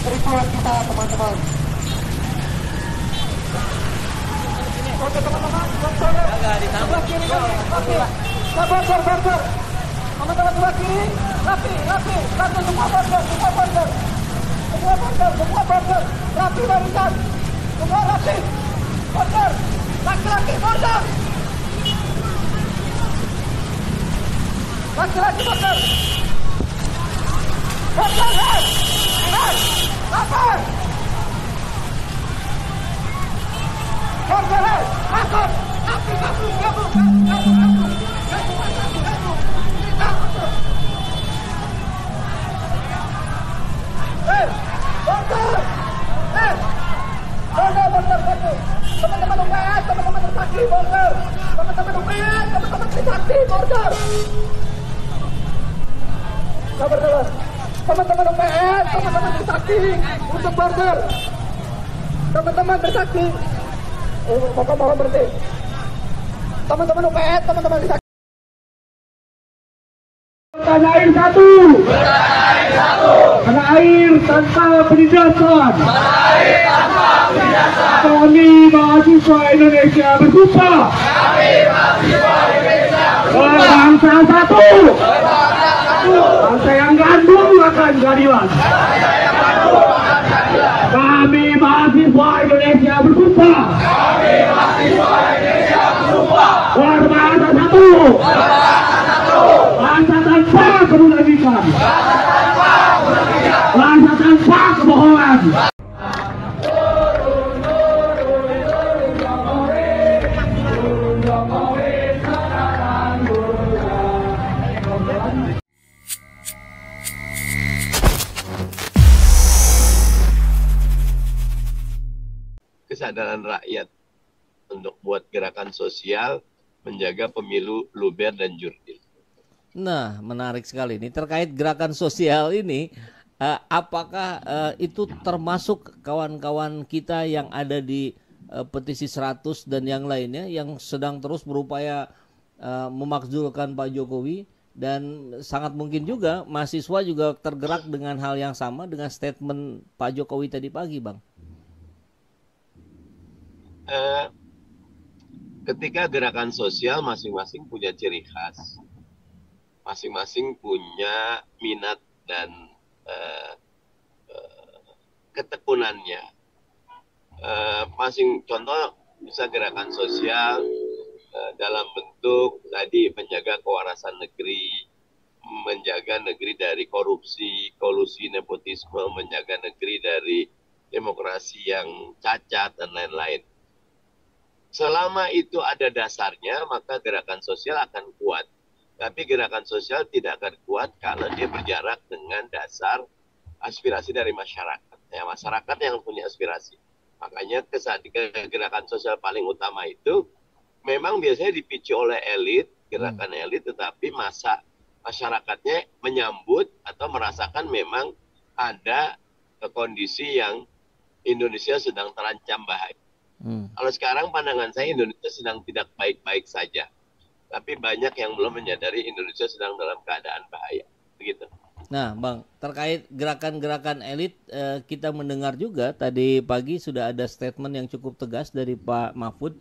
kericuan kita teman-teman. Oke teman-teman, sebelah kiri, oke. Border. Teman-teman sebelah kiri, rapi, semua border, rapi barisan, semua rapi, border, laki-laki border, laki-laki border, lapar, border, masuk, kabur. Teman-teman UPS, teman-teman Trisakti, border. Teman-teman UPS, teman-teman Trisakti, border. Sabar dulu. Teman-teman UPS, teman-teman Trisakti, untuk border. Teman-teman Trisakti. Mohon berhenti. Teman-teman UPS, teman-teman Trisakti. Tanah air satu. Tanah air tanpa penindasan. Kami mahasiswa Indonesia bersumpah. Bangsa satu. Bangsa yang gandum akan keadilan. Kami mahasiswa Indonesia bersumpah. Berbangsa satu. Bangsa tanpa penularan. Bangsa tanpa kebohongan. Kesadaran rakyat untuk buat gerakan sosial menjaga pemilu luber dan jurdil. Nah, menarik sekali ini terkait gerakan sosial ini. Apakah itu termasuk kawan-kawan kita yang ada di petisi 100 dan yang lainnya yang sedang terus berupaya memakzulkan Pak Jokowi, dan sangat mungkin juga mahasiswa juga tergerak dengan hal yang sama dengan statement Pak Jokowi tadi pagi, Bang? Ketika gerakan sosial masing-masing punya ciri khas, masing-masing punya minat dan ketekunannya. Contoh bisa gerakan sosial dalam bentuk tadi menjaga kewarasan negeri, menjaga negeri dari korupsi, kolusi, nepotisme, menjaga negeri dari demokrasi yang cacat dan lain-lain. Selama itu ada dasarnya, maka gerakan sosial akan kuat. Tapi gerakan sosial tidak akan kuat kalau dia berjarak dengan dasar aspirasi dari masyarakat. Ya, masyarakat yang punya aspirasi. Makanya gerakan sosial paling utama itu memang biasanya dipicu oleh elit, gerakan elit, tetapi masyarakatnya menyambut atau merasakan memang ada kondisi yang Indonesia sedang terancam bahaya. Kalau sekarang pandangan saya Indonesia sedang tidak baik-baik saja. Tapi banyak yang belum menyadari Indonesia sedang dalam keadaan bahaya. Begitu. Nah, Bang, terkait gerakan-gerakan elit, kita mendengar juga tadi pagi sudah ada statement yang cukup tegas dari Pak Mahfud.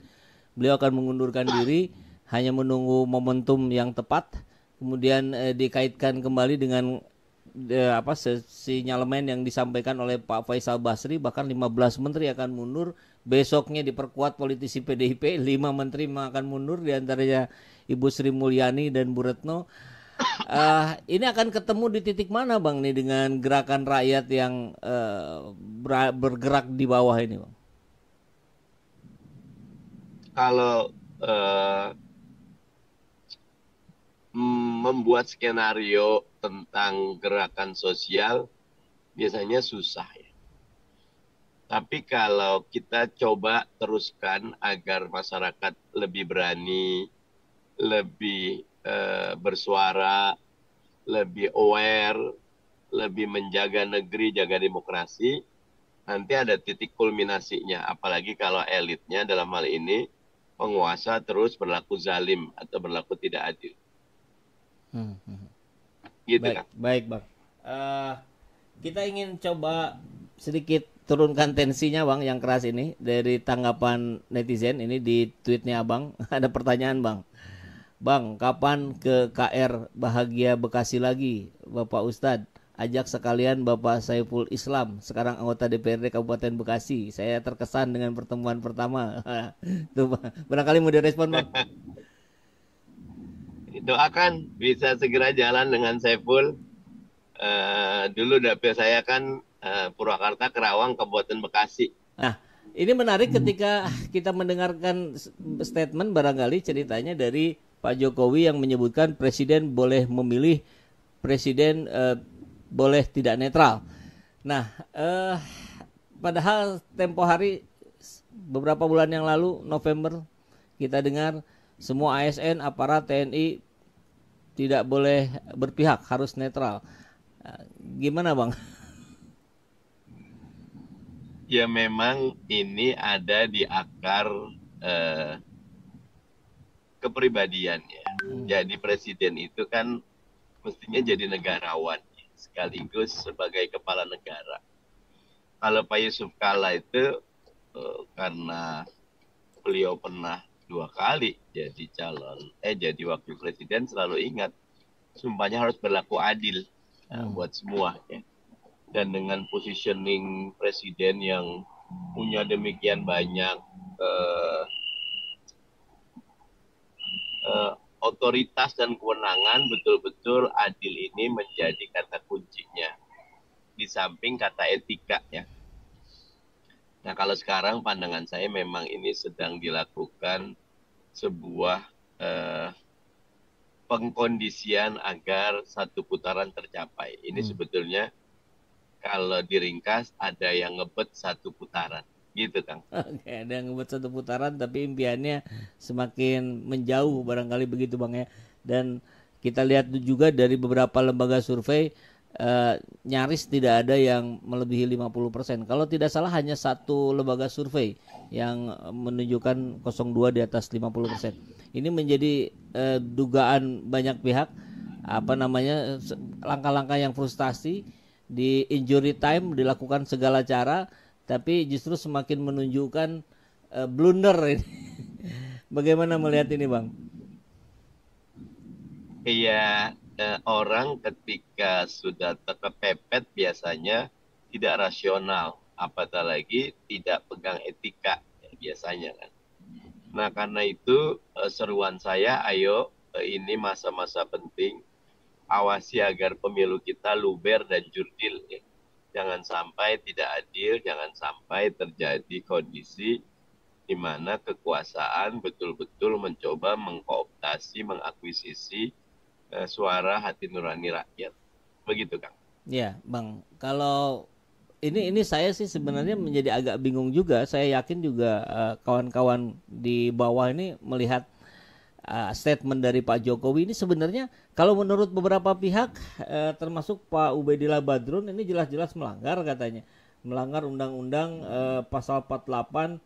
Beliau akan mengundurkan diri, hanya menunggu momentum yang tepat. Kemudian dikaitkan kembali dengan sinyalemen yang disampaikan oleh Pak Faisal Basri, bahkan 15 menteri akan mundur. Besoknya diperkuat politisi PDIP, 5 menteri akan mundur, diantaranya Ibu Sri Mulyani dan Bu Retno. Ini akan ketemu di titik mana, Bang, nih dengan gerakan rakyat yang bergerak di bawah ini, Bang? Kalau membuat skenario tentang gerakan sosial biasanya susah ya. Tapi kalau kita coba teruskan agar masyarakat lebih berani, lebih bersuara, lebih aware, lebih menjaga negeri, jaga demokrasi, nanti ada titik kulminasinya. Apalagi kalau elitnya dalam hal ini penguasa terus berlaku zalim atau berlaku tidak adil. Gitu, baik, kan? Baik, Bang. Kita ingin coba sedikit turunkan tensinya Bang yang keras ini dari tanggapan netizen ini di tweetnya Abang. Ada pertanyaan Bang. Bang, kapan ke KR Bahagia Bekasi lagi, Bapak Ustadz? Ajak sekalian Bapak Saiful Islam, sekarang anggota DPRD Kabupaten Bekasi. Saya terkesan dengan pertemuan pertama. Tuh, Bang. Barangkali mau direspon, Bang. Doakan bisa segera jalan dengan Saiful. Dulu dapil saya kan Purwakarta, Kerawang, Kabupaten Bekasi. Nah, ini menarik ketika kita mendengarkan statement barangkali ceritanya dari Pak Jokowi yang menyebutkan presiden boleh memilih, presiden boleh tidak netral. Nah, padahal tempo hari beberapa bulan yang lalu November kita dengar semua ASN, aparat TNI tidak boleh berpihak, harus netral. Gimana Bang? Ya memang ini ada di akar kepribadiannya. Jadi presiden itu kan mestinya jadi negarawan sekaligus sebagai kepala negara. Kalau Pak Yusuf Kalla itu karena beliau pernah 2 kali jadi jadi wakil presiden, selalu ingat sumpahnya harus berlaku adil buat semua ya. Dan dengan positioning presiden yang punya demikian banyak otoritas dan kewenangan, betul-betul adil ini menjadi kata kuncinya. Di samping kata etika ya. Nah kalau sekarang pandangan saya memang ini sedang dilakukan sebuah pengkondisian agar satu putaran tercapai. Ini sebetulnya kalau diringkas ada yang ngebet 1 putaran. Gitu Kang. Oke, ada yang ngebut 1 putaran tapi impiannya semakin menjauh barangkali begitu Bang ya. Dan kita lihat juga dari beberapa lembaga survei nyaris tidak ada yang melebihi 50%. Kalau tidak salah hanya 1 lembaga survei yang menunjukkan 02 di atas 50%. Ini menjadi dugaan banyak pihak langkah-langkah yang frustasi, di injury time dilakukan segala cara tapi justru semakin menunjukkan blunder ini. Bagaimana melihat ini Bang? Iya, orang ketika sudah terkepepet biasanya tidak rasional, apatah lagi tidak pegang etika ya, biasanya kan. Nah karena itu seruan saya, ayo ini masa-masa penting, awasi agar pemilu kita luber dan jurdil ya. Jangan sampai tidak adil, jangan sampai terjadi kondisi di mana kekuasaan betul-betul mencoba mengkooptasi, mengakuisisi suara hati nurani rakyat. Begitu Kang. Ya Bang, kalau ini saya sih sebenarnya menjadi agak bingung juga. Saya yakin juga kawan-kawan di bawah ini melihat statement dari Pak Jokowi ini sebenarnya kalau menurut beberapa pihak termasuk Pak Ubedillah Badrun ini jelas-jelas melanggar katanya. Melanggar undang-undang pasal 48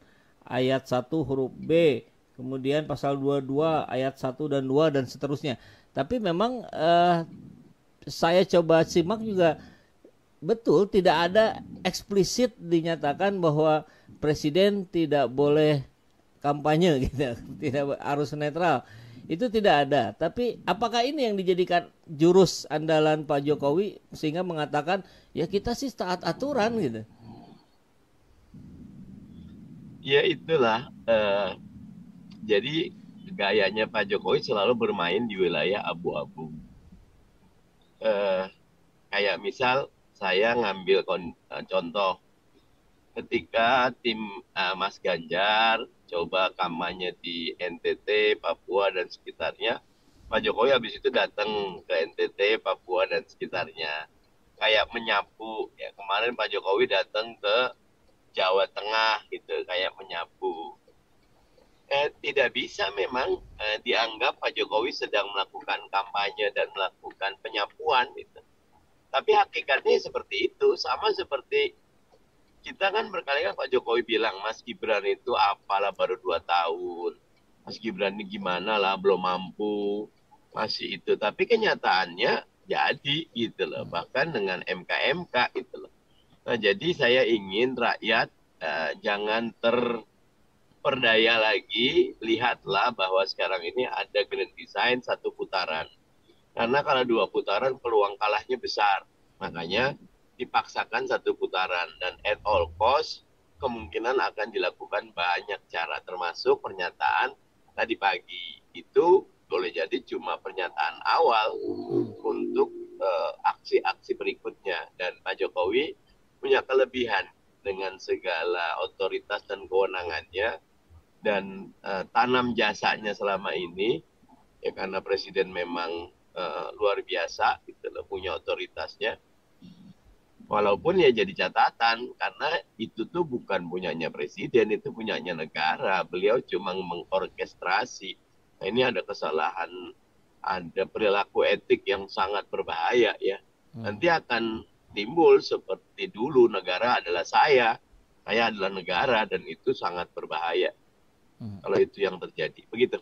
ayat 1 huruf B, kemudian pasal 22 ayat 1 dan 2 dan seterusnya. Tapi memang saya coba simak juga betul tidak ada eksplisit dinyatakan bahwa presiden tidak boleh kampanye gitu, tidak harus netral. Itu tidak ada. Tapi apakah ini yang dijadikan jurus andalan Pak Jokowi sehingga mengatakan ya kita sih taat aturan gitu. Ya itulah. Jadi gayanya Pak Jokowi selalu bermain di wilayah abu-abu. Kayak misal saya ngambil contoh ketika tim Mas Ganjar coba kampanye di NTT, Papua dan sekitarnya, Pak Jokowi habis itu datang ke NTT, Papua dan sekitarnya, kayak menyapu. Ya kemarin Pak Jokowi datang ke Jawa Tengah gitu, kayak menyapu. Tidak bisa memang dianggap Pak Jokowi sedang melakukan kampanye dan melakukan penyapuan gitu. Tapi hakikatnya seperti itu, sama seperti kita kan berkali-kali Pak Jokowi bilang Mas Gibran itu apalah baru 2 tahun. Mas Gibran ini gimana lah belum mampu. Masih itu. Tapi kenyataannya jadi gitu loh. Bahkan dengan MK-MK gitu loh. Nah, jadi saya ingin rakyat jangan terperdaya lagi. Lihatlah bahwa sekarang ini ada grand design 1 putaran. Karena kalau 2 putaran peluang kalahnya besar. Makanya dipaksakan 1 putaran. Dan at all cost kemungkinan akan dilakukan banyak cara. Termasuk pernyataan tadi pagi. Itu boleh jadi cuma pernyataan awal untuk aksi-aksi berikutnya. Dan Pak Jokowi punya kelebihan dengan segala otoritas dan kewenangannya dan tanam jasanya selama ini ya, karena presiden memang luar biasa gitu loh, punya otoritasnya, walaupun ya jadi catatan karena itu tuh bukan punyanya presiden, itu punyanya negara, beliau cuma mengorkestrasi. Nah, ini ada kesalahan, ada perilaku etik yang sangat berbahaya ya. Nanti akan timbul seperti dulu negara adalah saya adalah negara, dan itu sangat berbahaya kalau itu yang terjadi. Begitu.